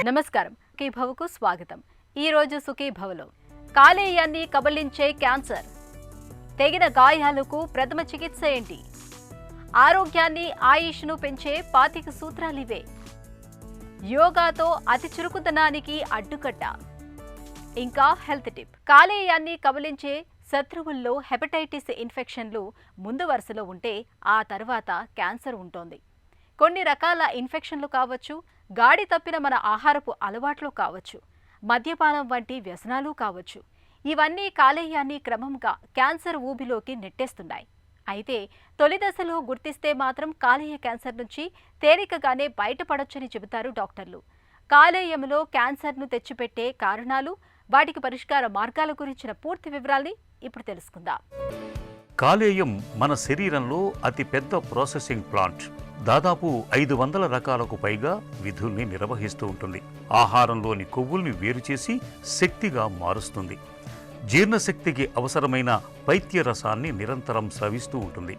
నమస్కారం, సుఖీభవకు స్వాగతం. ఈ రోజు సుఖీభవలో కాలేయాన్ని కబళించే క్యాన్సర్, తెగిన గాయాలకు ప్రథమ చికిత్స ఏంటి, ఆరోగ్యాన్ని ఆయుష్ను పెంచే 25 సూత్రాలివే, యోగాతో అతి చురుకుదనానికి అడ్డుకట్ట, ఇంకా హెల్త్ టిప్. కాలేయాన్ని కబళించే శత్రువుల్లో హెపటైటిస్ ఇన్ఫెక్షన్లు ముందు వరుసలో ఉంటే ఆ తర్వాత క్యాన్సర్ ఉంటోంది. కొన్ని రకాల ఇన్ఫెక్షన్లు కావచ్చు, గాడి తప్పిన మన ఆహారపు అలవాట్లు కావచ్చు, మద్యపానం వంటి వ్యసనాలు కావచ్చు. ఇవన్నీ కాలేయాన్ని క్రమంగా క్యాన్సర్ ఊబిలోకి నెట్టేస్తున్నాయి. అయితే తొలి దశలో గుర్తిస్తే మాత్రం కాలేయ క్యాన్సర్ నుంచి తేలికగానే బయటపడొచ్చని చెబుతారు డాక్టర్లు. కాలేయంలో క్యాన్సర్ను తెచ్చిపెట్టే కారణాలు, వాటికి పరిష్కార మార్గాల గురించిన పూర్తి వివరాల్ని ఇప్పుడు తెలుసుకుందాం. కాలేయం మన శరీరంలో అతి పెద్ద ప్రాసెసింగ్ ప్లాంట్. దాదాపు 500 రకాలకు పైగా విధుల్ని నిర్వహిస్తూ ఉంటుంది. ఆహారంలోని కొవ్వుల్ని వేరు చేసి శక్తిగా మారుస్తుంది. జీర్ణశక్తికి అవసరమైన పైత్య రసాన్ని నిరంతరం స్రవిస్తూ ఉంటుంది.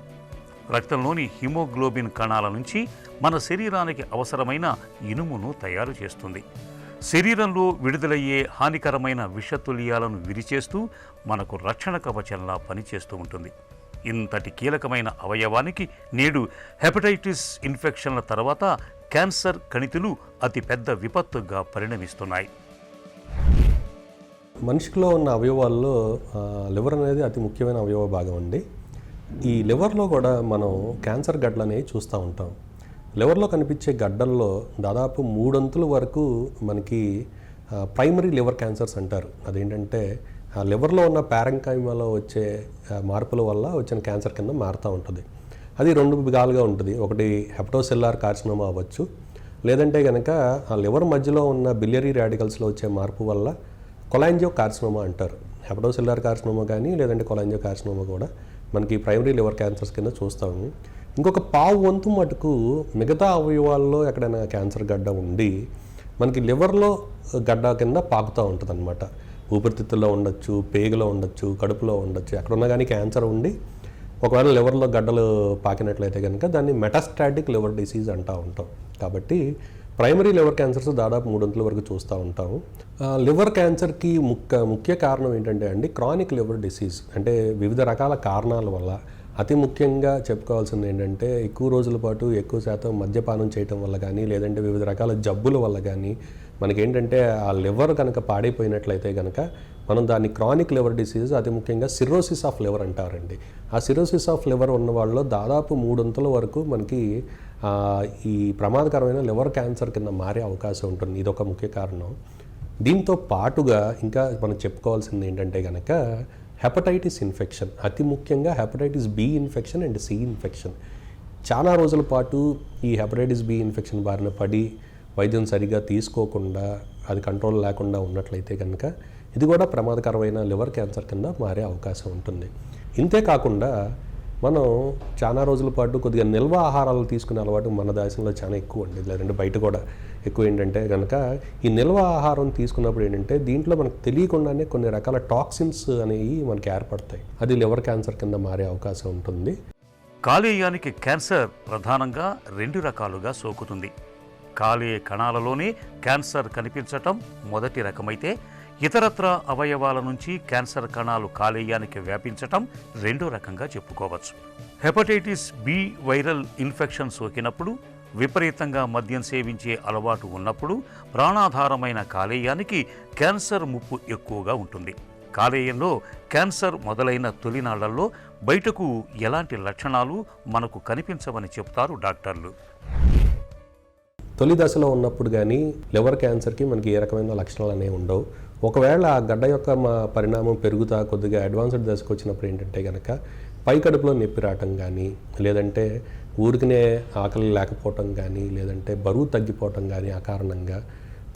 రక్తంలోని హిమోగ్లోబిన్ కణాల నుంచి మన శరీరానికి అవసరమైన ఇనుమును తయారు చేస్తుంది. శరీరంలో విడుదలయ్యే హానికరమైన విషతుల్యాలను విరిచేస్తూ మనకు రక్షణ కవచంలా పనిచేస్తూ ఉంటుంది. ఇంతటి కీలకమైన అవయవానికి నేడు హెపటైటిస్ ఇన్ఫెక్షన్ల తర్వాత క్యాన్సర్ కణితులు అతిపెద్ద విపత్తుగా పరిణమిస్తున్నాయి. మనిషిలో ఉన్న అవయవాల్లో లివర్ అనేది అతి ముఖ్యమైన అవయవ భాగం అండి. ఈ లివర్లో కూడా మనం క్యాన్సర్ గడ్డలు అనేవి చూస్తూ ఉంటాం. లివర్లో కనిపించే గడ్డల్లో దాదాపు 3 వరకు మనకి ప్రైమరీ లివర్ క్యాన్సర్స్ అంటారు. అదేంటంటే లివర్లో ఉన్న పారెంకైమాలో వచ్చే మార్పుల వల్ల వచ్చిన క్యాన్సర్ కింద మారుతూ ఉంటుంది. అది 2 విధాలుగా ఉంటుంది. ఒకటి హెపటోసెల్లార్ కార్సినోమా అవ్వచ్చు, లేదంటే కనుక ఆ లివర్ మధ్యలో ఉన్న బిలియరీ రాడికల్స్లో వచ్చే మార్పు వల్ల కొలాంజియో కార్సినోమా అంటారు. హెపటోసెల్లార్ కార్సినోమా కానీ లేదంటే కొలాంజియో కార్సినోమా కూడా మనకి ప్రైమరీ లివర్ క్యాన్సర్స్ కింద చూస్తాము. ఇంకొక 1/4 మటుకు మిగతా అవయవాల్లో ఎక్కడైనా క్యాన్సర్ గడ్డ ఉండి మనకి లివర్లో గడ్డ కింద పాకుతూ ఉంటుంది అనమాట. ఊపిరితిత్తుల్లో ఉండొచ్చు, పేగులో ఉండొచ్చు, కడుపులో ఉండొచ్చు, ఎక్కడున్నా కానీ క్యాన్సర్ ఉండి ఒకవేళ లివర్లో గడ్డలు పాకినట్లయితే కనుక దాన్ని మెటాస్టాటిక్ లివర్ డిసీజ్ అంటూ ఉంటాం. కాబట్టి ప్రైమరీ లివర్ క్యాన్సర్స్ దాదాపు 3 వరకు చూస్తూ ఉంటాము. లివర్ క్యాన్సర్కి ముఖ్య కారణం ఏంటంటే అండి క్రానిక్ లివర్ డిసీజ్. అంటే వివిధ రకాల కారణాల వల్ల అతి ముఖ్యంగా చెప్పుకోవాల్సింది ఏంటంటే ఎక్కువ రోజుల పాటు ఎక్కువ శాతం మద్యపానం చేయటం వల్ల కానీ లేదంటే వివిధ రకాల జబ్బుల వల్ల కానీ మనకేంటంటే ఆ లివర్ కనుక పాడైపోయినట్లయితే కనుక మనం దాన్ని క్రానిక్ లివర్ డిసీజ్, అతి ముఖ్యంగా సిర్రోసిస్ ఆఫ్ లివర్ అంటారండి. ఆ సిర్రోసిస్ ఆఫ్ లివర్ ఉన్న వాళ్ళలో దాదాపు 3 వరకు మనకి ఈ ప్రమాదకరమైన లివర్ క్యాన్సర్ కింద మారే అవకాశం ఉంటుంది. ఇదొక ముఖ్య కారణం. దీంతో పాటుగా ఇంకా మనం చెప్పుకోవాల్సింది ఏంటంటే కనుక హెపటైటిస్ ఇన్ఫెక్షన్, అతి ముఖ్యంగా hepatitis B infection and C infection. చాలా రోజుల పాటు ఈ హెపటైటిస్ బి ఇన్ఫెక్షన్ బారిన పడి వైద్యం సరిగా తీసుకోకుండా అది కంట్రోల్ లేకుండా ఉన్నట్లయితే కనుక ఇది కూడా ప్రమాదకరమైన లివర్ క్యాన్సర్ కింద మారే అవకాశం ఉంటుంది. ఇంతే కాకుండా మనం చాలా రోజుల పాటు కొద్దిగా నిల్వ ఆహారాలు తీసుకునే అలవాటు మన దేశంలో చాలా ఎక్కువ అండి, లేదంటే బయట కూడా ఎక్కువ. ఏంటంటే కనుక ఈ నిల్వ ఆహారం తీసుకున్నప్పుడు ఏంటంటే దీంట్లో మనకు తెలియకుండానే కొన్ని రకాల టాక్సిన్స్ అనేవి మనకి ఏర్పడతాయి. అది లివర్ క్యాన్సర్ కింద మారే అవకాశం ఉంటుంది. కాలేయానికి క్యాన్సర్ ప్రధానంగా 2 రకాలుగా సోకుతుంది. కాలేయ కణాలలోనే క్యాన్సర్ కనిపించటం మొదటి రకమైతే, ఇతరత్ర అవయవాల నుంచి క్యాన్సర్ కణాలు కాలేయానికి వ్యాపించటం 2వ రకంగా చెప్పుకోవచ్చు. హెపటైటిస్ బి వైరల్ ఇన్ఫెక్షన్ సోకినప్పుడు, విపరీతంగా మద్యం సేవించే అలవాటు ఉన్నప్పుడు ప్రాణాధారమైన కాలేయానికి క్యాన్సర్ ముప్పు ఎక్కువగా ఉంటుంది. కాలేయంలో క్యాన్సర్ మొదలైన తొలినాళ్లలో బయటకు ఎలాంటి లక్షణాలు మనకు కనిపించవని చెప్తారు డాక్టర్లు. తొలి దశలో ఉన్నప్పుడు కానీ లివర్ క్యాన్సర్కి మనకి ఏ రకమైన లక్షణాలు అనేవి ఉండవు. ఒకవేళ ఆ గడ్డ యొక్క పరిణామం పెరుగుతా కొద్దిగా అడ్వాన్స్డ్ దశకు వచ్చినప్పుడు ఏంటంటే కనుక పై కడుపులో నొప్పి రావటం కానీ, లేదంటే ఊరికినే ఆకలి లేకపోవటం కానీ, లేదంటే బరువు తగ్గిపోవటం కానీ ఆ కారణంగా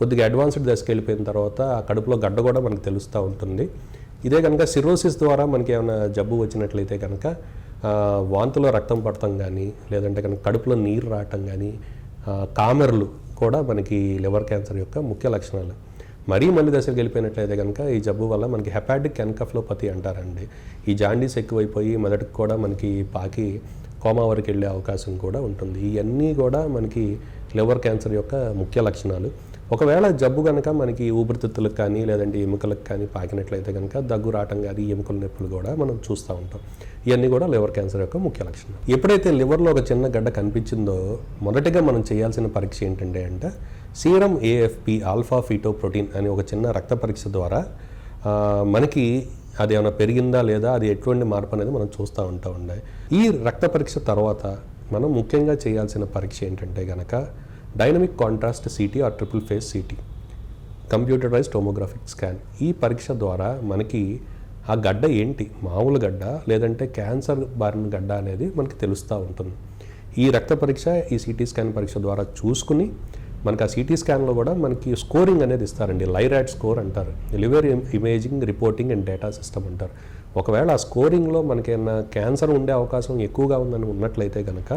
కొద్దిగా అడ్వాన్స్డ్ దశకు వెళ్ళిపోయిన తర్వాత ఆ కడుపులో గడ్డ కూడా మనకు తెలుస్తూ ఉంటుంది. ఇదే కనుక సిర్రోసిస్ ద్వారా మనకి ఏమైనా జబ్బు వచ్చినట్లయితే కనుక వాంతులో రక్తం పడటం కానీ, లేదంటే కనుక కడుపులో నీరు రావటం కానీ, కామెర్లు కూడా మనకి లివర్ క్యాన్సర్ యొక్క ముఖ్య లక్షణాలు. మరీ మళ్ళీ దశకు వెళ్ళిపోయినట్లయితే కనుక ఈ జబ్బు వల్ల మనకి హెపాటిక్ ఎన్కెఫలోపతి అంటారండి. ఈ జాండీస్ ఎక్కువైపోయి మొదటికి కూడా మనకి పాకి కోమా వరకు వెళ్ళే అవకాశం కూడా ఉంటుంది. ఇవన్నీ కూడా మనకి లివర్ క్యాన్సర్ యొక్క ముఖ్య లక్షణాలు. ఒకవేళ జబ్బు కనుక మనకి ఊపిరితిత్తులకు కానీ లేదంటే ఎముకలకు కానీ పాకినట్లయితే కనుక దగ్గు రావటం కానీ ఎముకల నొప్పులు కూడా మనం చూస్తూ ఉంటాం. ఇవన్నీ కూడా లివర్ క్యాన్సర్ యొక్క ముఖ్య లక్షణం. ఎప్పుడైతే లివర్లో ఒక చిన్న గడ్డ కనిపించిందో మొదటిగా మనం చేయాల్సిన పరీక్ష ఏంటంటే సీరం AFP ఆల్ఫా ఫీటోప్రోటీన్ అనే ఒక చిన్న రక్త పరీక్ష ద్వారా మనకి అది ఏమైనా పెరిగిందా లేదా, అది ఎటువంటి మార్పు అనేది మనం చూస్తూ ఉంటాం. ఈ రక్త పరీక్ష తర్వాత మనం ముఖ్యంగా చేయాల్సిన పరీక్ష ఏంటంటే కనుక dynamic contrast CT or triple phase CT, computerised tomographic scan. ఈ పరీక్ష ద్వారా మనకి ఆ గడ్డ ఏంటి, మామూలు గడ్డ లేదంటే క్యాన్సర్ బారిన గడ్డ అనేది మనకి తెలుస్తూ ఉంటుంది. ఈ రక్త పరీక్ష, ఈ CT స్కాన్ పరీక్ష ద్వారా చూసుకుని మనకి ఆ CT స్కాన్లో కూడా మనకి స్కోరింగ్ అనేది ఇస్తారండి. లైరాట్ స్కోర్ అంటారు, liver imaging reporting and data system అంటారు. ఒకవేళ ఆ స్కోరింగ్లో మనకి ఏమైనా క్యాన్సర్ ఉండే అవకాశం ఎక్కువగా ఉందని ఉన్నట్లయితే కనుక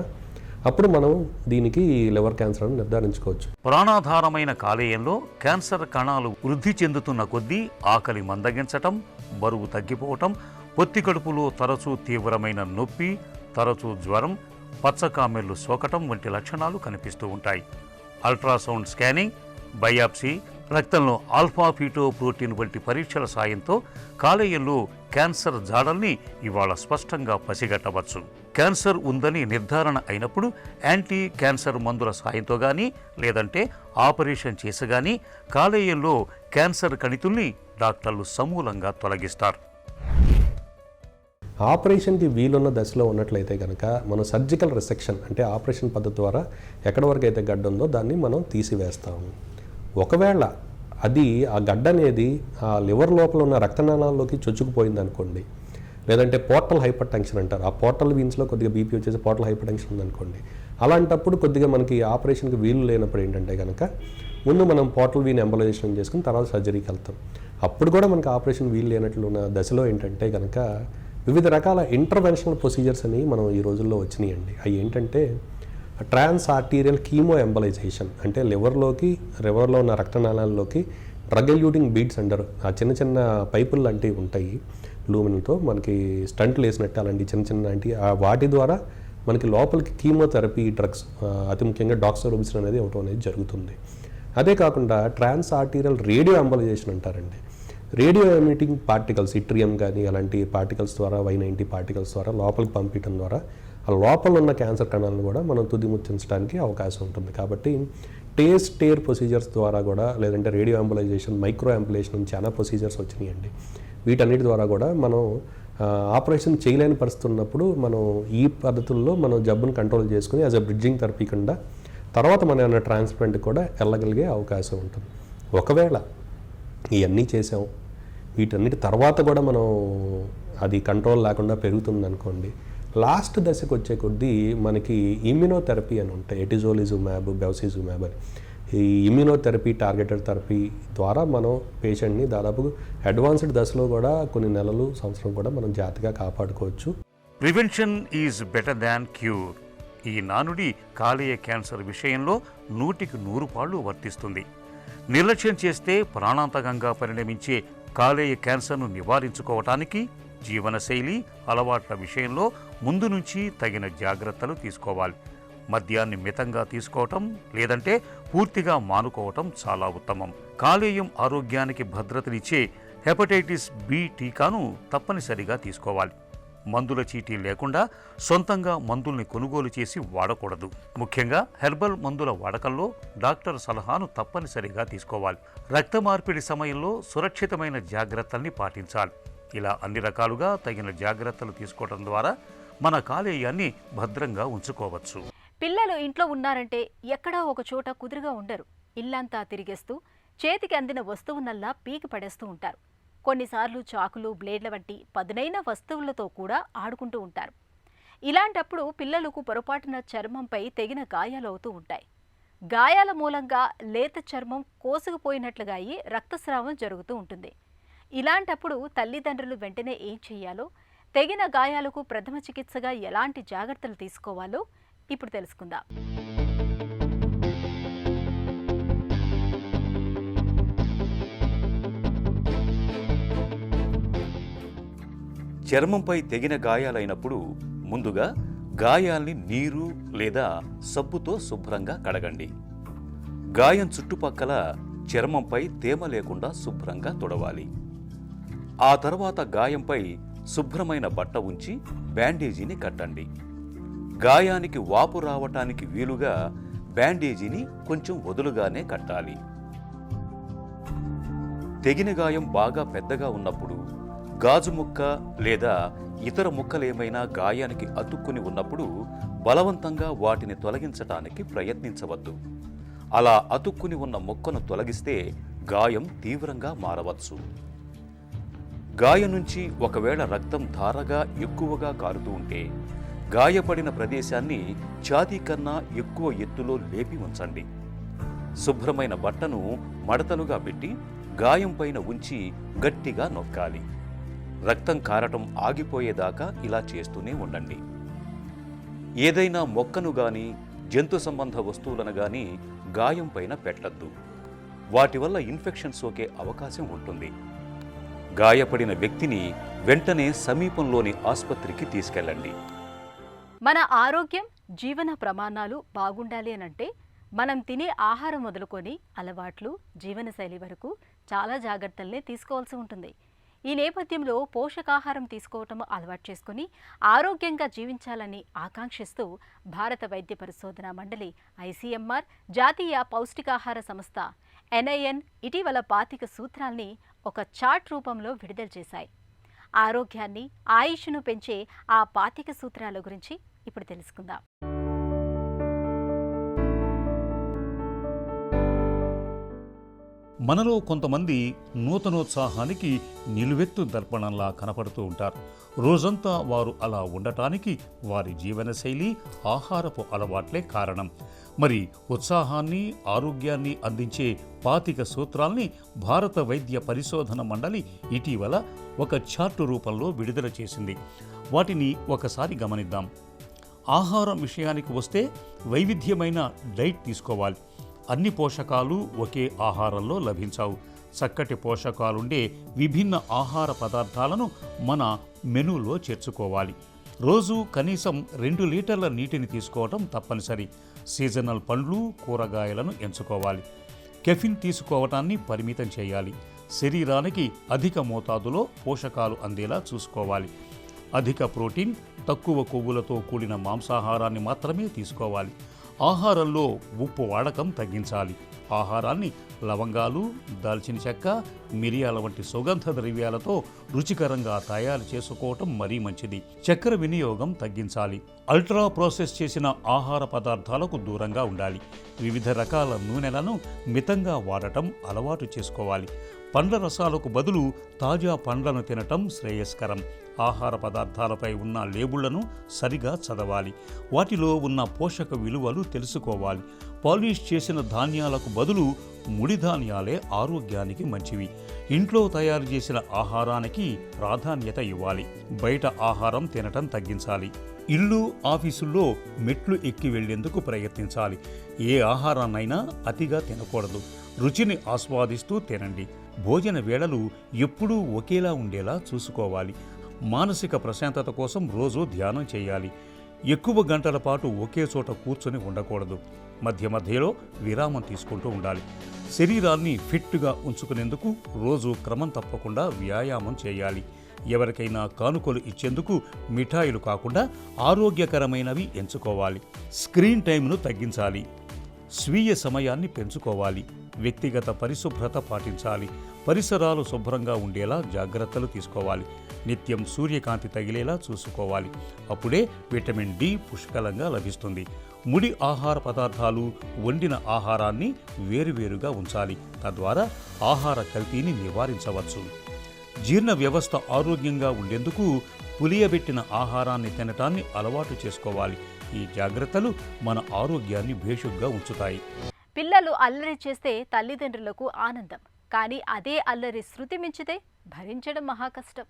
అప్పుడు మనం దీనికి లివర్ క్యాన్సర్ అని నిర్ధారించుకోవచ్చు. ప్రాణాధారమైన కాలేయంలో క్యాన్సర్ కణాలు వృద్ధి చెందుతున్న కొద్దీ ఆకలి మందగించటం, బరువు తగ్గిపోవటం, పొత్తి కడుపులో తరచూ తీవ్రమైన నొప్పి, తరచూ జ్వరం, పచ్చకామెర్లు సోకటం వంటి లక్షణాలు కనిపిస్తూ ఉంటాయి. అల్ట్రాసౌండ్ స్కానింగ్, బయాప్సీ, రక్తంలో ఆల్ఫా ఫీటోప్రోటీన్ వంటి పరీక్షల సాయంతో కాలేయంలో క్యాన్సర్ జాడల్ని ఇవాళ స్పష్టంగా పసిగట్టవచ్చు. క్యాన్సర్ ఉందని నిర్ధారణ అయినప్పుడు యాంటీ క్యాన్సర్ మందుల సాయంతో కానీ లేదంటే ఆపరేషన్ చేసి కానీ కాలేయంలో క్యాన్సర్ కణితుల్ని డాక్టర్లు సమూలంగా తొలగిస్తారు. ఆపరేషన్కి వీలున్న దశలో ఉన్నట్లయితే కనుక మనం సర్జికల్ రిసెక్షన్ అంటే ఆపరేషన్ పద్ధతి ద్వారా ఎక్కడి వరకు అయితే గడ్డ ఉందో దాన్ని మనం తీసివేస్తాము. ఒకవేళ అది ఆ గడ్డ అనేది ఆ లివర్ లోపల ఉన్న రక్తనాళాల్లోకి చొచ్చుకుపోయింది అనుకోండి, లేదంటే పోర్టల్ హైపర్ టెన్షన్ అంటారు, ఆ పోర్టల్ వీన్స్లో కొద్దిగా BP వచ్చేసి పోర్టల్ హైపర్ టెన్షన్ ఉందనుకోండి, అలాంటప్పుడు కొద్దిగా మనకి ఆపరేషన్కి వీలు లేనప్పుడు ఏంటంటే కనుక ముందు మనం పోర్టల్ వీన్ ఎంబలైజేషన్ చేసుకుని తర్వాత సర్జరీకి వెళ్తాం. అప్పుడు కూడా మనకి ఆపరేషన్ వీలు లేనట్లు ఉన్న దశలో ఏంటంటే కనుక వివిధ రకాల ఇంటర్వెన్షనల్ ప్రొసీజర్స్ అని మనం ఈ రోజుల్లో వచ్చినాయండి. అవి ఏంటంటే ట్రాన్స్ ఆర్టీరియల్ కీమో ఎంబలైజేషన్, అంటే లివర్లో ఉన్న రక్తనాళాల్లోకి డ్రగ్ ఎల్యూటింగ్ బీడ్స్ అంటారు, ఆ చిన్న చిన్న పైపులు లాంటివి ఉంటాయి లూమిన్తో మనకి స్టంట్లు వేసినట్టు అలాంటి చిన్న లాంటి వాటి ద్వారా మనకి లోపలికి కీమోథెరపీ డ్రగ్స్, అతి ముఖ్యంగా డాక్సోరోబిసిన్ అనేది ఇవ్వడం అనేది జరుగుతుంది. అదే కాకుండా ట్రాన్స్ ఆర్టీరియల్ రేడియో ఎంబలైజేషన్ అంటారండి. రేడియో ఎమిటింగ్ పార్టికల్స్, ఇట్రియం కానీ అలాంటి పార్టికల్స్ ద్వారా Y90 పార్టికల్స్ ద్వారా లోపలికి పంపించడం ద్వారా ఆ లోపల ఉన్న క్యాన్సర్ కణాలను కూడా మనం తుదిముచ్చించడానికి అవకాశం ఉంటుంది. కాబట్టి టేర్ ప్రొసీజర్స్ ద్వారా కూడా లేదంటే రేడియో ఎంబలైజేషన్, మైక్రో ఎంబలైజేషన్ చాలా ప్రొసీజర్స్ వచ్చినాయండి. వీటన్నిటి ద్వారా కూడా మనం ఆపరేషన్ చేయలేని పరిస్థితి ఉన్నప్పుడు మనం ఈ పద్ధతుల్లో మనం జబ్బును కంట్రోల్ చేసుకుని యాజ్ అ బ్రిడ్జింగ్ థెరపీ కింద తర్వాత మన ఏమైనా ట్రాన్స్ప్లాంట్ కూడా వెళ్ళగలిగే అవకాశం ఉంటుంది. ఒకవేళ ఇవన్నీ చేసాం, వీటన్నిటి తర్వాత కూడా మనం అది కంట్రోల్ లేకుండా పెరుగుతుంది అనుకోండి, లాస్ట్ దశకు వచ్చే కొద్దీ మనకి ఇమ్యూనోథెరపీ అని ఉంటాయి, ఎటిజోలిజుమాబ్, బెవసిజుమాబ్ అని. ఈ ఇమ్యూనోథెరపీ, టార్గెటెడ్ థెరపీ ద్వారా మనం పేషెంట్ని దాదాపు అడ్వాన్స్డ్ దశలో కూడా కొన్ని నెలలు, సంవత్సరం కూడా మనం జాగ్రత్తగా కాపాడుకోవచ్చు. Prevention is better than cure. ఈ నానుడి కాలేయ క్యాన్సర్ విషయంలో 100కి 100 పాళ్ళు వర్తిస్తుంది. నిర్లక్ష్యం చేస్తే ప్రాణాంతకంగా పరిణమించే కాలేయ క్యాన్సర్ను నివారించుకోవటానికి జీవనశైలి, అలవాట్ల విషయంలో ముందు నుంచి తగిన జాగ్రత్తలు తీసుకోవాలి. మద్యాన్ని మితంగా తీసుకోవటం లేదంటే పూర్తిగా మానుకోవటం చాలా ఉత్తమం. కాలేయం ఆరోగ్యానికి భద్రతనిచ్చే హెపటైటిస్ B టీకాను తప్పనిసరిగా తీసుకోవాలి. మందుల చీటీ లేకుండా సొంతంగా మందుల్ని కొనుగోలు చేసి వాడకూడదు. ముఖ్యంగా హెర్బల్ మందుల వాడకంలో డాక్టర్ సలహాను తప్పనిసరిగా తీసుకోవాలి. రక్త మార్పిడి సమయంలో సురక్షితమైన జాగ్రత్తల్ని పాటించాలి. ఇలా అన్ని రకాలుగా తగిన జాగ్రత్తలు తీసుకోవడం ద్వారా మన కాలేయాన్ని భద్రంగా ఉంచుకోవచ్చు. పిల్లలు ఇంట్లో ఉన్నారంటే ఎక్కడా ఒక చోట కుదురుగా ఉండరు. ఇల్లంతా తిరిగేస్తూ చేతికి అందిన వస్తువునల్లా పీకి పడేస్తూ ఉంటారు. కొన్నిసార్లు చాకులు, బ్లేడ్ల వంటి పదునైన వస్తువులతో కూడా ఆడుకుంటూ ఉంటారు. ఇలాంటప్పుడు పిల్లలకు పొరపాటున చర్మంపై తెగిన గాయాలు అవుతూ ఉంటాయి. గాయాల మూలంగా లేత చర్మం కోసుకుపోయినట్లుగా అయ్యి రక్తస్రావం జరుగుతూ ఉంటుంది. ఇలాంటప్పుడు తల్లిదండ్రులు వెంటనే ఏం చేయాలో, తెగిన గాయాలకు ప్రథమ చికిత్సగా ఎలాంటి జాగ్రత్తలు తీసుకోవాలో ఇప్పుడు తెలుసుకుందాం. చర్మంపై తెగిన గాయాలైనప్పుడు ముందుగా గాయాల్ని నీరు లేదా సబ్బుతో శుభ్రంగా కడగండి. గాయం చుట్టుపక్కల చర్మంపై తేమ లేకుండా శుభ్రంగా తుడవాలి. ఆ తర్వాత గాయంపై శుభ్రమైన బట్ట ఉంచి బ్యాండేజీని కట్టండి. గాయానికి వాపు రావటానికి వీలుగా బ్యాండేజీని కొంచెం వదులుగానే కట్టాలి. తెగిన గాయం బాగా పెద్దగా ఉన్నప్పుడు, గాజు ముక్క లేదా ఇతర ముక్కలేమైనా గాయానికి అతుక్కుని ఉన్నప్పుడు బలవంతంగా వాటిని తొలగించటానికి ప్రయత్నించవద్దు. అలా అతుక్కుని ఉన్న ముక్కను తొలగిస్తే గాయం తీవ్రంగా మారవచ్చు. గాయం నుంచి ఒకవేళ రక్తం ధారగా ఎక్కువగా కారుతూ ఉంటే గాయపడిన ప్రదేశాన్ని ఛాతీ కన్నా ఎక్కువ ఎత్తులో లేపి ఉంచండి. శుభ్రమైన బట్టను మడతలుగా పెట్టి గాయం పైన ఉంచి గట్టిగా నొక్కాలి. రక్తం కారటం ఆగిపోయేదాకా ఇలా చేస్తూనే ఉండండి. ఏదైనా మొక్కను గాని జంతు సంబంధ వస్తువులను గాని గాయం పైన పెట్టద్దు. వాటి వల్ల ఇన్ఫెక్షన్ సోకే అవకాశం ఉంటుంది. గాయపడిన వ్యక్తిని వెంటనే సమీపంలోని ఆసుపత్రికి తీసుకెళ్ళండి. మన ఆరోగ్యం, జీవన ప్రమాణాలు బాగుండాలి అనంటే మనం తినే ఆహారం మొదలుకొని అలవాట్లు, జీవనశైలి వరకు చాలా జాగ్రత్తల్ని తీసుకోవాల్సి ఉంటుంది. ఈ నేపథ్యంలో పోషకాహారం తీసుకోవటం అలవాటు చేసుకుని ఆరోగ్యంగా జీవించాలని ఆకాంక్షిస్తూ భారత వైద్య పరిశోధనా మండలి ICMR, జాతీయ పౌష్టికాహార సంస్థ NIN ఇటీవల 25 సూత్రాల్ని ఒక చార్ట్ రూపంలో విడుదల చేశాయి. ఆరోగ్యాన్ని, ఆయుష్ను పెంచే ఆ 25 సూత్రాల గురించి ఇప్పుడు తెలుసుకుందాం. మనలో కొంతమంది నూతనోత్సాహానికి నిలువెత్తు దర్పణంలా కనపడుతూ ఉంటారు. రోజంతా వారు అలా ఉండటానికి వారి జీవనశైలి, ఆహారపు అలవాట్లే కారణం. మరి ఉత్సాహాన్ని, ఆరోగ్యాన్ని అందించే 25 సూత్రాల్ని భారత వైద్య పరిశోధన మండలి ఇటీవల ఒక చార్టు రూపంలో విడుదల చేసింది. వాటిని ఒకసారి గమనిద్దాం. ఆహారం విషయానికి వస్తే వైవిధ్యమైన డైట్ తీసుకోవాలి. అన్ని పోషకాలు ఒకే ఆహారంలో లభించవు. చక్కటి పోషకాలుండే విభిన్న ఆహార పదార్థాలను మన మెనూలో చేర్చుకోవాలి. రోజు కనీసం 2 లీటర్ల నీటిని తీసుకోవటం తప్పనిసరి. సీజనల్ పండ్లు, కూరగాయలను ఎంచుకోవాలి. కెఫిన్ తీసుకోవటాన్ని పరిమితం చేయాలి. శరీరానికి అధిక మోతాదులో పోషకాలు అందేలా చూసుకోవాలి. అధిక ప్రోటీన్, తక్కువ కొవ్వులతో కూడిన మాంసాహారాన్ని మాత్రమే తీసుకోవాలి. ఆహారంలో ఉప్పు వాడకం తగ్గించాలి. ఆహారాన్ని లవంగాలు, దాల్చిన చెక్క, మిరియాల వంటి సుగంధ ద్రవ్యాలతో రుచికరంగా తయారు చేసుకోవటం మరీ మంచిది. చక్కెర వినియోగం తగ్గించాలి. అల్ట్రా ప్రాసెస్ చేసిన ఆహార పదార్థాలకు దూరంగా ఉండాలి. వివిధ రకాల నూనెలను మితంగా వాడటం అలవాటు చేసుకోవాలి. పండ్ల రసాలకు బదులు తాజా పండ్లను తినటం శ్రేయస్కరం. ఆహార పదార్థాలపై ఉన్న లేబుళ్లను సరిగా చదవాలి. వాటిలో ఉన్న పోషక విలువలు తెలుసుకోవాలి. పాలిష్ చేసిన ధాన్యాలకు బదులు ముడి ధాన్యాలే ఆరోగ్యానికి మంచివి. ఇంట్లో తయారు చేసిన ఆహారానికి ప్రాధాన్యత ఇవ్వాలి. బయట ఆహారం తినటం తగ్గించాలి. ఇల్లు, ఆఫీసుల్లో మెట్లు ఎక్కి వెళ్లేందుకు ప్రయత్నించాలి. ఏ ఆహారాన్నైనా అతిగా తినకూడదు. రుచిని ఆస్వాదిస్తూ తినండి. భోజన వేళలు ఎప్పుడూ ఒకేలా ఉండేలా చూసుకోవాలి. మానసిక ప్రశాంతత కోసం రోజు ధ్యానం చేయాలి. ఎక్కువ గంటల పాటు ఒకే చోట కూర్చొని ఉండకూడదు. మధ్య మధ్యలో విరామం తీసుకుంటూ ఉండాలి. శరీరాన్ని ఫిట్గా ఉంచుకునేందుకు రోజు క్రమం తప్పకుండా వ్యాయామం చేయాలి. ఎవరికైనా కానుకలు ఇచ్చేందుకు మిఠాయిలు కాకుండా ఆరోగ్యకరమైనవి ఎంచుకోవాలి. స్క్రీన్ టైంను తగ్గించాలి. స్వీయ సమయాన్ని పెంచుకోవాలి. వ్యక్తిగత పరిశుభ్రత పాటించాలి. పరిసరాలు శుభ్రంగా ఉండేలా జాగ్రత్తలు తీసుకోవాలి. నిత్యం సూర్యకాంతి తగిలేలా చూసుకోవాలి. అప్పుడే విటమిన్ D పుష్కలంగా లభిస్తుంది. ముడి ఆహార పదార్థాలు, వండిన ఆహారాన్ని వేరువేరుగా ఉంచాలి. తద్వారా ఆహార కల్తీని నివారించవచ్చు. జీర్ణ వ్యవస్థ ఆరోగ్యంగా ఉండేందుకు పులియబెట్టిన ఆహారాన్ని తినటాన్ని అలవాటు చేసుకోవాలి. ఈ జాగ్రత్తలు మన ఆరోగ్యాన్ని భేషుగ్గా ఉంచుతాయి. పిల్లలు అల్లరి చేస్తే తల్లిదండ్రులకు ఆనందం. కానీ అదే అల్లరి శృతి మించితే భరించడం మహా కష్టం.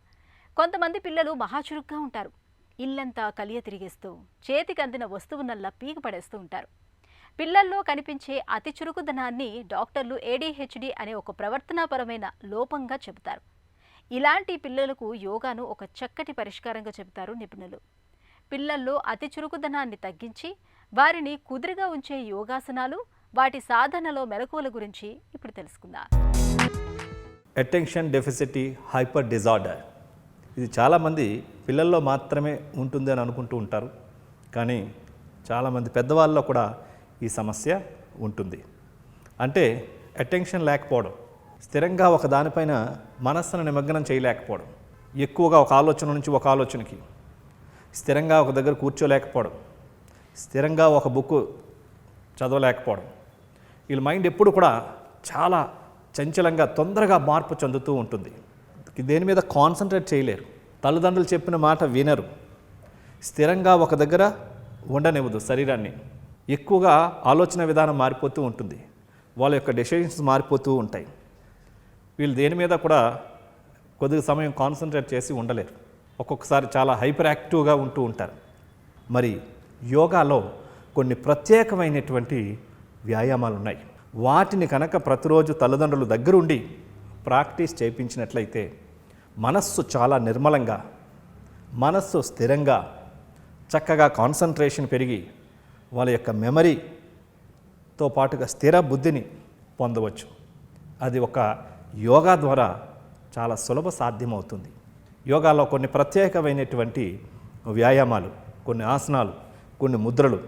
కొంతమంది పిల్లలు మహాచురుగ్గా ఉంటారు. ఇల్లంతా కలియ తిరిగేస్తూ చేతికి అందిన వస్తువునల్లా పీకి పడేస్తూ ఉంటారు. పిల్లల్లో కనిపించే అతి చురుకుదనాన్ని డాక్టర్లు ADHD అనే ఒక ప్రవర్తనాపరమైన లోపంగా చెబుతారు. ఇలాంటి పిల్లలకు యోగాను ఒక చక్కటి పరిష్కారంగా చెబుతారు నిపుణులు. పిల్లల్లో అతి చురుకుదనాన్ని తగ్గించి వారిని కుదురుగా ఉంచే యోగాసనాలు, వాటి సాధనలో మెలకువల గురించి ఇప్పుడు తెలుసుకుందాం. అటెన్షన్ డెఫిసిట్ హైపర్ డిజార్డర్, ఇది చాలామంది పిల్లల్లో మాత్రమే ఉంటుంది అని అనుకుంటూ ఉంటారు. కానీ చాలామంది పెద్దవాళ్ళలో కూడా ఈ సమస్య ఉంటుంది. అంటే అటెన్షన్ లేకపోవడం, స్థిరంగా ఒక దానిపైన మనస్సును నిమగ్నం చేయలేకపోవడం, ఎక్కువగా ఒక ఆలోచన నుంచి ఒక ఆలోచనకి, స్థిరంగా ఒక దగ్గర కూర్చోలేకపోవడం, స్థిరంగా ఒక బుక్ చదవలేకపోవడం. వీళ్ళ మైండ్ ఎప్పుడు కూడా చాలా చంచలంగా తొందరగా మార్పు చెందుతూ ఉంటుంది. దేని మీద కాన్సన్ట్రేట్ చేయలేరు, తల్లిదండ్రులు చెప్పిన మాట వినరు, స్థిరంగా ఒక దగ్గర ఉండనివ్వదు శరీరాన్ని. ఎక్కువగా ఆలోచన విధానం మారిపోతూ ఉంటుంది, వాళ్ళ యొక్క డెసిషన్స్ మారిపోతూ ఉంటాయి. వీళ్ళు దేని మీద కూడా కొద్ది సమయం కాన్సన్ట్రేట్ చేసి ఉండలేరు, ఒక్కొక్కసారి చాలా హైపర్ యాక్టివ్గా ఉంటూ ఉంటారు. మరి యోగాలో కొన్ని ప్రత్యేకమైనటువంటి వ్యాయామాలు ఉన్నాయి. వాటిని కనుక ప్రతిరోజు తల్లిదండ్రులు దగ్గరుండి ప్రాక్టీస్ చేయించినట్లయితే మనస్సు చాలా నిర్మలంగా, మనస్సు స్థిరంగా, చక్కగా కాన్సన్ట్రేషన్ పెరిగి వాళ్ళ యొక్క మెమరీతో పాటుగా స్థిర బుద్ధిని పొందవచ్చు. అది ఒక యోగా ద్వారా చాలా సులభ సాధ్యమవుతుంది. యోగాలో కొన్ని ప్రత్యేకమైనటువంటి వ్యాయామాలు, కొన్ని ఆసనాలు, కొన్ని ముద్రలు,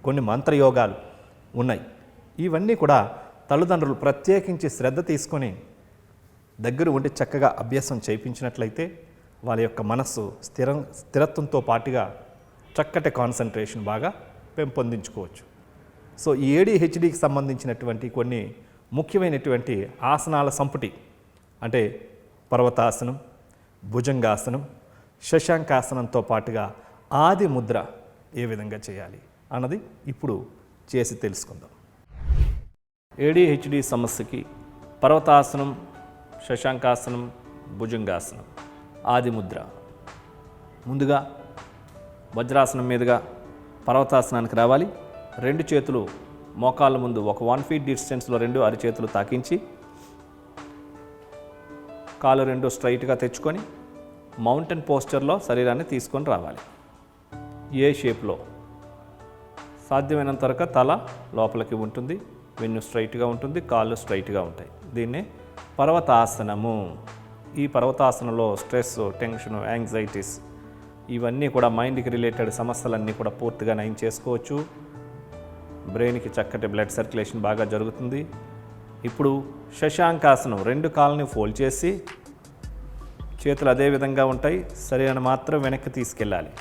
కొన్ని మంత్రయోగాలు ఉన్నాయి. ఇవన్నీ కూడా తల్లిదండ్రులు ప్రత్యేకించి శ్రద్ధ తీసుకొని దగ్గర ఉండి చక్కగా అభ్యాసం చేయించినట్లయితే వాళ్ళ యొక్క మనస్సు స్థిరత్వంతో పాటుగా చక్కటి కాన్సన్ట్రేషన్ బాగా పెంపొందించుకోవచ్చు. సో ఈ ADHDకి సంబంధించినటువంటి కొన్ని ముఖ్యమైనటువంటి ఆసనాల సంపుటి అంటే పర్వతాసనం, భుజంగాసనం, శశాంకాసనంతో పాటుగా ఆది ముద్ర ఏ విధంగా చేయాలి అన్నది ఇప్పుడు చేసి తెలుసుకుందాం. ADHD సమస్యకి పర్వతాసనం, శశాంకాసనం, భుజంగాసనం, ఆది ముద్ర. ముందుగా వజ్రాసనం మీదుగా పర్వతాసనానికి రావాలి. రెండు చేతులు మోకాళ్ళ ముందు ఒక 1 feet డిస్టెన్స్లో రెండు అరిచేతులు తాకించి కాళ్ళు రెండు స్ట్రైట్గా తెచ్చుకొని మౌంటైన్ పోస్చర్లో శరీరాన్ని తీసుకొని రావాలి. ఏ షేప్లో సాధ్యమైనంత వరకు తల లోపలికి ఉంటుంది, వెన్ను స్ట్రైట్గా ఉంటుంది, కాళ్ళు స్ట్రైట్గా ఉంటాయి. దీన్నే పర్వతాసనము. ఈ పర్వతాసనంలో స్ట్రెస్, టెన్షన్, యాంగ్జైటీస్ ఇవన్నీ కూడా మైండ్కి రిలేటెడ్ సమస్యలన్నీ కూడా పూర్తిగా నయం చేసుకోవచ్చు. బ్రెయిన్కి చక్కటి బ్లడ్ సర్క్యులేషన్ బాగా జరుగుతుంది. ఇప్పుడు శశాంకాసనం, రెండు కాళ్ళని ఫోల్డ్ చేసి చేతులు అదే విధంగా ఉంటాయి, శరీరాన్ని మాత్రం వెనక్కి తీసుకెళ్ళాలి.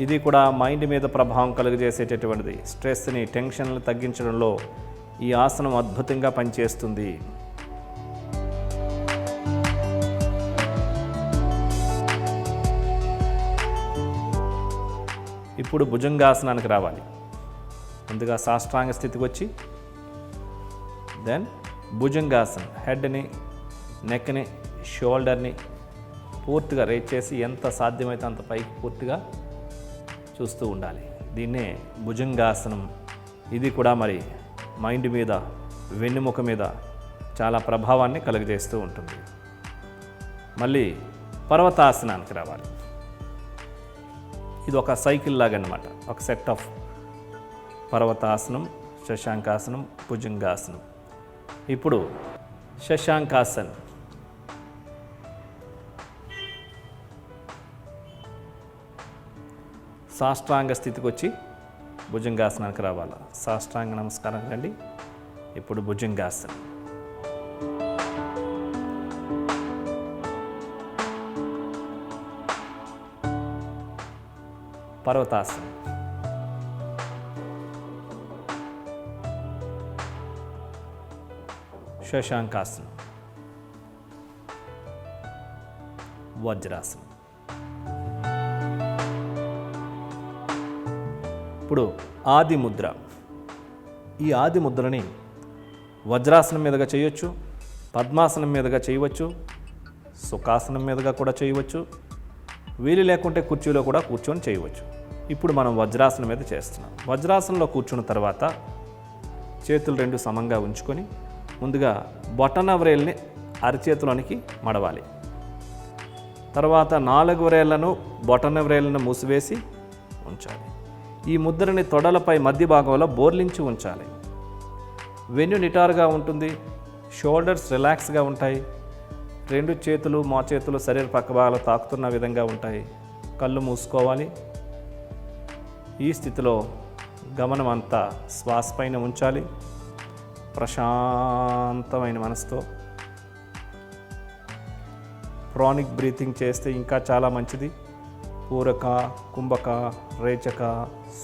ఇది కూడా మైండ్ మీద ప్రభావం కలుగజేసేటటువంటిది. స్ట్రెస్ని, టెన్షన్లు తగ్గించడంలో ఈ ఆసనం అద్భుతంగా పనిచేస్తుంది. ఇప్పుడు భుజంగాసనానికి రావాలి. ముందుగా సాష్టాంగ స్థితికి వచ్చి దెన్ భుజంగాసనం, హెడ్ని, నెక్ని, షోల్డర్ని పూర్తిగా రేట్ చేసి ఎంత సాధ్యమైతే అంత పైకి పూర్తిగా చూస్తూ ఉండాలి. దీన్నే భుజంగాసనం. ఇది కూడా మరి మైండ్ మీద, వెన్నెముక మీద చాలా ప్రభావాన్ని కలుగజేస్తూ ఉంటుంది. మళ్ళీ పర్వతాసనానికి రావాలి. ఇది ఒక సైకిల్ లాగా అన్నమాట. ఒక సెట్ ఆఫ్ పర్వతాసనం, శశాంకాసనం, భుజంగాసనం. ఇప్పుడు శశాంకాసన్. సాష్టాంగ స్థితికి వచ్చి భుజంగాసనానికి రావాలి. సాష్టాంగ నమస్కారం రండి. ఇప్పుడు భుజంగాసనం. పర్వతాసనం. శశాంకాసనం. వజ్రాసనం. ఇప్పుడు ఆది ముద్ర. ఈ ఆది ముద్రని వజ్రాసనం మీదుగా చేయొచ్చు, పద్మాసనం మీదుగా చేయవచ్చు, సుఖాసనం మీదుగా కూడా చేయవచ్చు, వీలు లేకుంటే కుర్చీలో కూడా కూర్చొని చేయవచ్చు. ఇప్పుడు మనం వజ్రాసనం మీద చేస్తున్నాం. వజ్రాసనంలో కూర్చున్న తర్వాత చేతులు రెండు సమంగా ఉంచుకొని ముందుగా బొటన వ్రేల్ని అరచేతులోనికి మడవాలి. తర్వాత 4 వ్రేళ్లను బొటన వ్రేళ్లను మూసివేసి ఉంచాలి. ఈ ముద్రని తొడలపై మధ్య భాగంలో బోర్లించి ఉంచాలి. వెన్ను నిటారుగా ఉంటుంది, షోల్డర్స్ రిలాక్స్గా ఉంటాయి, 2 చేతులు మోచేతులు శరీర పక్క భాగాలు తాకుతున్న విధంగా ఉంటాయి. కళ్ళు మూసుకోవాలి. ఈ స్థితిలో గమనం అంతా శ్వాస పైన ఉంచాలి. ప్రశాంతమైన మనసుతో ప్రాణిక్ బ్రీతింగ్ చేస్తే ఇంకా చాలా మంచిది. పూరక, కుంభక, రేచక,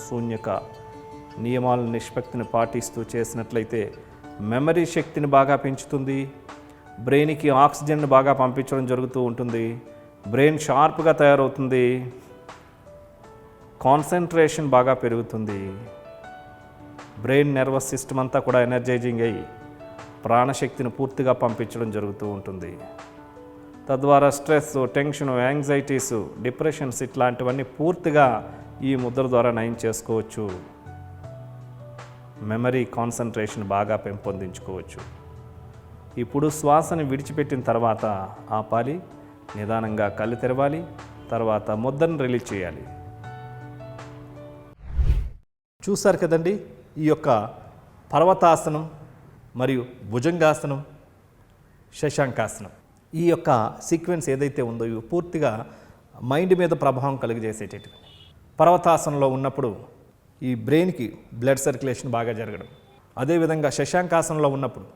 శూన్యక నియమాల నిష్పత్తిని పాటిస్తూ చేసినట్లయితే మెమరీ శక్తిని బాగా పెంచుతుంది. బ్రెయిన్కి ఆక్సిజన్ బాగా పంపించడం జరుగుతూ ఉంటుంది. బ్రెయిన్ షార్ప్గా తయారవుతుంది. కాన్సన్ట్రేషన్ బాగా పెరుగుతుంది. బ్రెయిన్ నర్వస్ సిస్టమ్ అంతా కూడా ఎనర్జైజింగ్ అయ్యి ప్రాణశక్తిని పూర్తిగా పంపించడం జరుగుతూ ఉంటుంది. తద్వారా స్ట్రెస్, టెన్షన్, యాంగ్జైటీస్, డిప్రెషన్స్ ఇట్లాంటివన్నీ పూర్తిగా ఈ ముద్ర ద్వారా నయం చేసుకోవచ్చు. మెమరీ, కాన్సన్ట్రేషన్ బాగా పెంపొందించుకోవచ్చు. ఇప్పుడు శ్వాసని విడిచిపెట్టిన తర్వాత ఆపాలి, నిదానంగా కళ్ళు తెరవాలి, తర్వాత ముద్దను రిలీజ్ చేయాలి. చూశారు కదండి, ఈ యొక్క పర్వతాసనం మరియు భుజంగాసనం, శశాంకాసనం, ఈ యొక్క సీక్వెన్స్ ఏదైతే ఉందో ఇవి పూర్తిగా మైండ్ మీద ప్రభావం కలిగజేసేటటువంటి. పర్వతాసనంలో ఉన్నప్పుడు ఈ బ్రెయిన్కి బ్లడ్ సర్క్యులేషన్ బాగా జరగడం, అదేవిధంగా శశాంకాసనంలో ఉన్నప్పుడు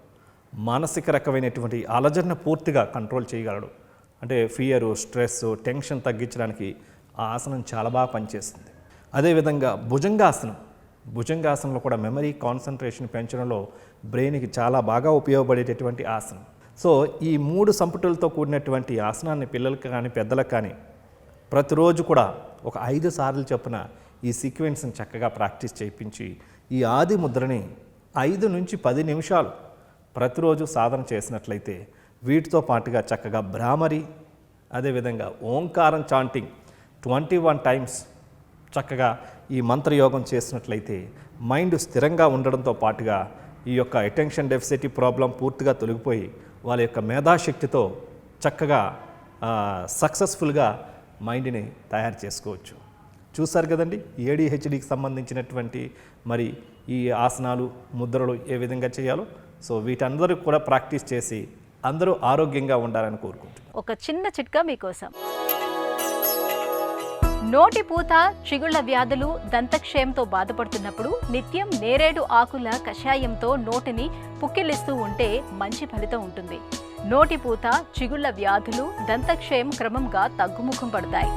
మానసిక రకమైనటువంటి అలజడిని పూర్తిగా కంట్రోల్ చేయగలడు. అంటే ఫియరు, స్ట్రెస్, టెన్షన్ తగ్గించడానికి ఆ ఆసనం చాలా బాగా పనిచేస్తుంది. అదేవిధంగా భుజంగాసనంలో కూడా మెమరీ, కాన్సన్ట్రేషన్ పెంచడంలో బ్రెయిన్కి చాలా బాగా ఉపయోగపడేటటువంటి ఆసనం. సో ఈ 3 సంపుటులతో కూడినటువంటి ఆసనాన్ని పిల్లలకి కానీ పెద్దలకు కానీ ప్రతిరోజు కూడా ఒక 5 సార్లు చొప్పున ఈ సీక్వెన్స్ని చక్కగా ప్రాక్టీస్ చేయించి ఈ ఆది ముద్రని 5 నుంచి 10 నిమిషాలు ప్రతిరోజు సాధన చేసినట్లయితే వీటితో పాటుగా చక్కగా భ్రామరి, అదేవిధంగా ఓంకారం చాంటింగ్ 21 టైమ్స్ చక్కగా ఈ మంత్రయోగం చేసినట్లయితే మైండ్ స్థిరంగా ఉండడంతో పాటుగా ఈ యొక్క అటెన్షన్ డెఫిసిట్ ప్రాబ్లం పూర్తిగా తొలగిపోయి వాళ్ళ యొక్క మేధాశక్తితో చక్కగా సక్సెస్ఫుల్గా మైండ్ని తయారు చేసుకోవచ్చు. చూసారు కదండి, ADHDకి సంబంధించినటువంటి మరి ఈ ఆసనాలు, ముద్రలు ఏ విధంగా చేయాలో. సో వీటందరూ కూడా ప్రాక్టీస్ చేసి అందరూ ఆరోగ్యంగా ఉండాలని కోరుకుంటున్నాను. ఒక చిన్న చిట్కా మీకోసం. నోటి పూత, చిగుళ్ల వ్యాధులు, దంతక్షయంతో బాధపడుతున్నప్పుడు నిత్యం నేరేడు ఆకుల కషాయంతో నోటిని పుక్కిలిస్తూ ఉంటే మంచి ఫలితం ఉంటుంది. నోటి పూత, చిగుళ్ల వ్యాధులు, దంతక్షయం క్రమంగా తగ్గుముఖం పడతాయి.